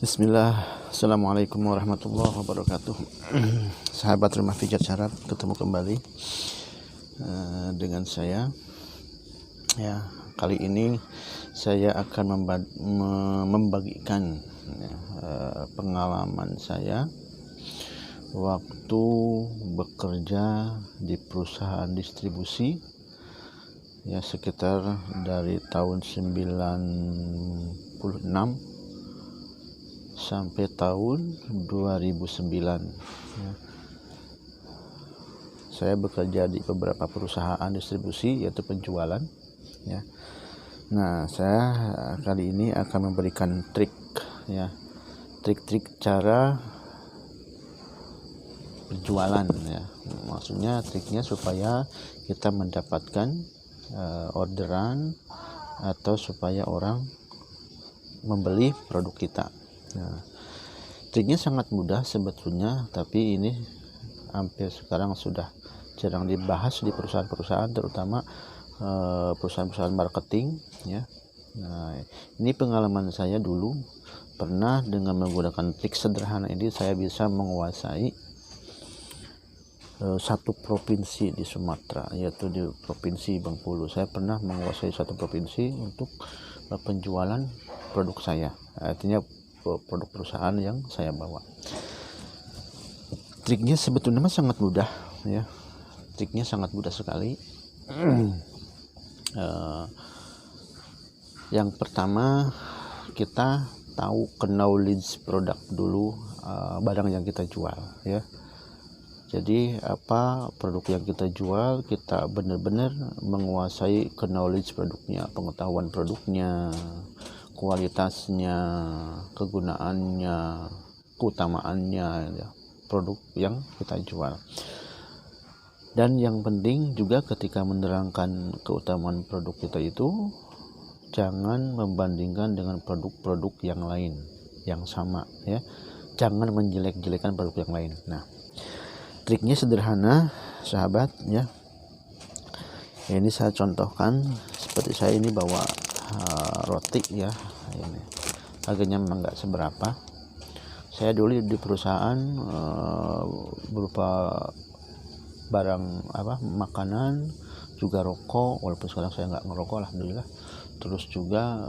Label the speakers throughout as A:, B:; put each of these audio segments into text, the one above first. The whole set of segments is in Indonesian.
A: Bismillah, Assalamualaikum warahmatullahi wabarakatuh. Sahabat Rumah Pijat Syaraf, ketemu kembali dengan saya. Ya, kali ini saya akan membagikan pengalaman saya waktu bekerja di perusahaan distribusi, ya sekitar dari tahun 96 sampai tahun 2009. Ya. Saya bekerja di beberapa perusahaan distribusi, yaitu penjualan. Ya. Nah, saya kali ini akan memberikan trik, ya, trik-trik cara berjualan. Ya. Maksudnya triknya supaya kita mendapatkan orderan atau supaya orang membeli produk kita. Nah, triknya sangat mudah sebetulnya, tapi ini hampir sekarang sudah jarang dibahas di perusahaan-perusahaan, terutama perusahaan-perusahaan marketing, ya. Nah, ini pengalaman saya dulu pernah dengan menggunakan trik sederhana ini saya bisa menguasai satu provinsi di Sumatera, yaitu di provinsi Bengkulu. Saya pernah menguasai satu provinsi untuk penjualan produk saya, artinya produk perusahaan yang saya bawa. Triknya sebetulnya sangat mudah, ya. Triknya sangat mudah sekali. Yang pertama, kita tahu knowledge produk dulu, barang yang kita jual, ya. Jadi apa produk yang kita jual, kita benar-benar menguasai knowledge produknya, pengetahuan produknya, kualitasnya, kegunaannya, keutamaannya, ya, produk yang kita jual. Dan yang penting juga ketika menerangkan keutamaan produk kita itu, jangan membandingkan dengan produk-produk yang lain yang sama, ya. Jangan menjelek-jelekan produk yang lain. Nah, triknya sederhana, sahabat, ya. Ini saya contohkan seperti saya ini bawa roti, ya. Ini harganya memang nggak seberapa. Saya dulu di perusahaan berupa barang makanan, juga rokok, walaupun sekarang saya nggak ngerokok, alhamdulillah. Terus juga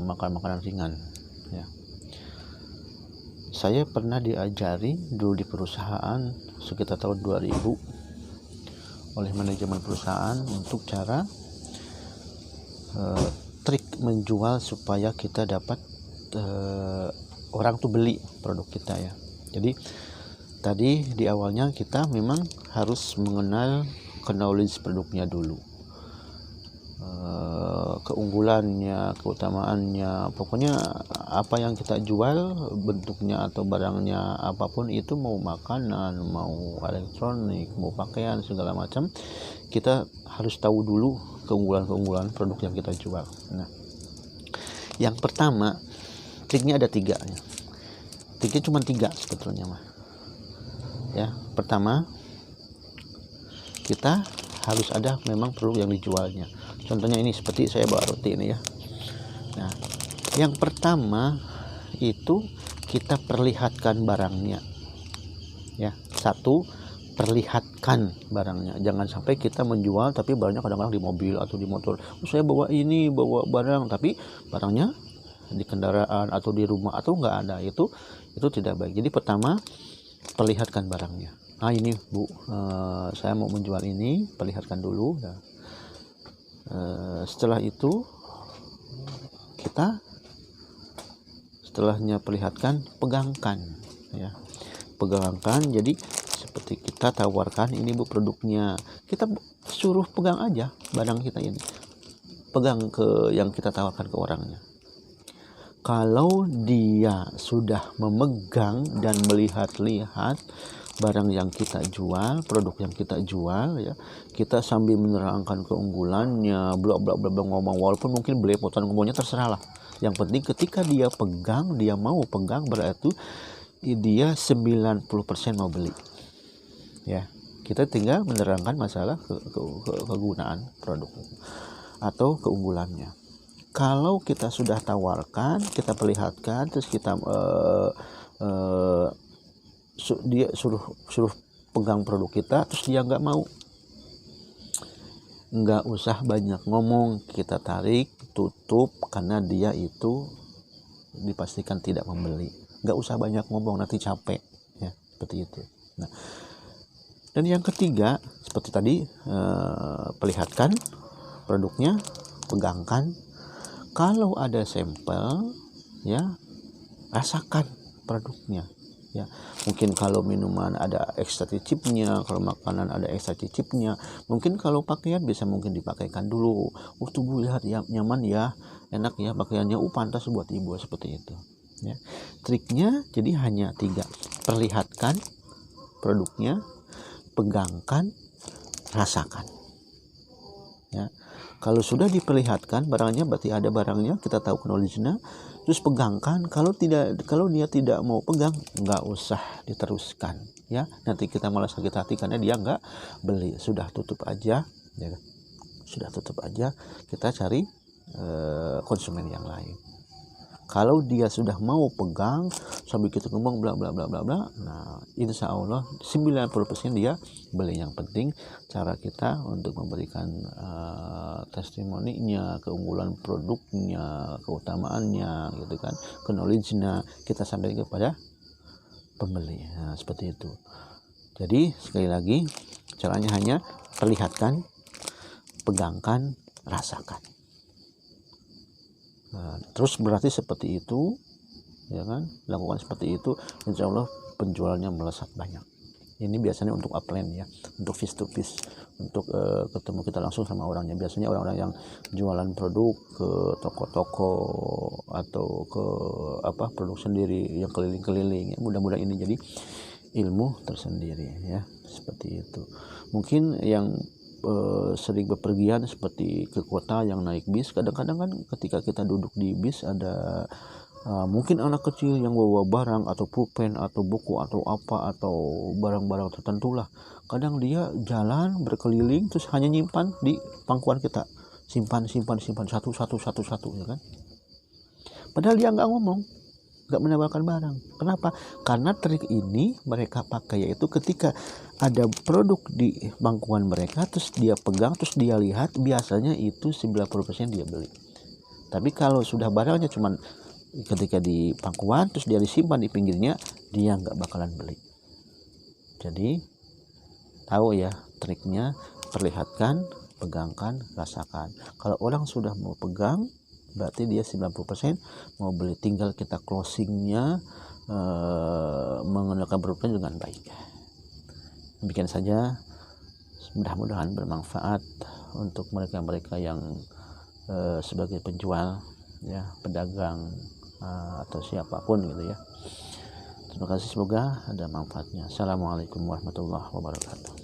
A: makanan ringan, ya. Saya pernah diajari dulu di perusahaan sekitar tahun 2000 oleh manajemen perusahaan untuk cara trik menjual supaya kita dapat orang tuh beli produk kita, ya. Jadi tadi di awalnya kita memang harus mengenal knowledge produknya dulu, keunggulannya, keutamaannya, pokoknya apa yang kita jual, bentuknya atau barangnya apapun itu, mau makanan, mau elektronik, mau pakaian, segala macam, kita harus tahu dulu keunggulan-keunggulan produk yang kita jual. Nah, yang pertama, triknya ada 3, ya. Triknya cuma 3 sebetulnya mah, ya. Pertama, kita harus ada memang produk yang dijualnya. Contohnya ini seperti saya bawa roti ini, ya. Nah, yang pertama itu kita perlihatkan barangnya, ya. Satu, perlihatkan barangnya. Jangan sampai kita menjual tapi barangnya kadang-kadang di mobil atau di motor. Saya bawa barang, tapi barangnya di kendaraan atau di rumah atau nggak ada. Itu tidak baik. Jadi pertama, perlihatkan barangnya. Nah, ini Bu, saya mau menjual ini, perlihatkan dulu, ya. Setelah itu kita setelahnya perlihatkan, pegangkan, ya. Pegangkan, jadi seperti kita tawarkan, ini Bu produknya, kita suruh pegang aja barang kita ini, pegang ke yang kita tawarkan ke orangnya. Kalau dia sudah memegang dan melihat-lihat barang yang kita jual, produk yang kita jual, ya, kita sambil menerangkan keunggulannya, ngomong, walaupun mungkin belepotan ngomongnya, terserah lah. Yang penting ketika dia pegang, dia mau pegang, berarti dia 90% mau beli, ya. Kita tinggal menerangkan masalah kegunaan produk atau keunggulannya. kalau kita sudah tawarkan, kita perlihatkan, terus kita dia suruh pegang produk kita, terus dia nggak mau, nggak usah banyak ngomong, kita tarik, tutup, karena dia itu dipastikan tidak membeli. Nggak usah banyak ngomong, nanti capek, ya seperti itu. Nah, dan yang ketiga seperti tadi, perlihatkan produknya, pegangkan. Kalau ada sampel, ya rasakan produknya. Ya, mungkin kalau minuman ada ekstra cicipnya, kalau makanan ada ekstra cicipnya, mungkin kalau pakaian bisa mungkin dipakaikan dulu. Tubuh lihat ya, nyaman ya, enak ya pakaiannya, pantas buat ibu, seperti itu. Ya, triknya jadi hanya 3: perlihatkan produknya, pegangkan, rasakan. Ya, kalau sudah diperlihatkan barangnya, berarti ada barangnya, kita tahu knowledge-nya. Terus pegangkan. Kalau dia tidak mau pegang, nggak usah diteruskan, ya nanti kita malah sakit hati karena dia nggak beli. Sudah tutup aja, ya sudah tutup aja, kita cari konsumen yang lain. Kalau dia sudah mau pegang sampai kita ngomong bla bla bla bla bla, nah insya Allah 90% dia beli. Yang penting cara kita untuk memberikan testimoninya, keunggulan produknya, keutamaannya, gitu kan, knowledge-nya kita sampaikan kepada pembeli. Nah, seperti itu. Jadi sekali lagi caranya hanya perlihatkan, pegangkan, rasakan. Nah, terus berarti seperti itu, ya kan, lakukan seperti itu, insya Allah penjualannya melesat banyak. Ini biasanya untuk upline, ya, untuk face to face, untuk ketemu kita langsung sama orangnya. Biasanya orang-orang yang jualan produk ke toko-toko atau ke produk sendiri yang keliling-keliling, ya. Mudah-mudahan ini jadi ilmu tersendiri, ya, seperti itu. Mungkin yang sering bepergian seperti ke kota yang naik bis, kadang-kadang kan ketika kita duduk di bis ada mungkin anak kecil yang bawa barang atau pulpen atau buku atau apa, atau barang-barang tertentu lah. Kadang dia jalan berkeliling terus hanya nyimpan di pangkuan kita, simpan satu, ya kan, padahal dia nggak ngomong, nggak menawarkan barang. Kenapa? Karena trik ini mereka pakai, yaitu ketika ada produk di bangkuan mereka, terus dia pegang, terus dia lihat, biasanya itu 90% dia beli. Tapi kalau sudah barangnya cuman ketika di pangkuan, terus dia disimpan di pinggirnya, dia nggak bakalan beli. Jadi tahu ya triknya, perlihatkan, pegangkan, rasakan. Kalau orang sudah mau pegang, berarti dia 90% mau beli. Tinggal kita closingnya, mengenalkan produknya dengan baik. Demikian saja, mudah-mudahan bermanfaat untuk mereka-mereka yang sebagai penjual, ya, pedagang, atau siapapun gitu ya. Terima kasih, semoga ada manfaatnya. Assalamualaikum warahmatullahi wabarakatuh.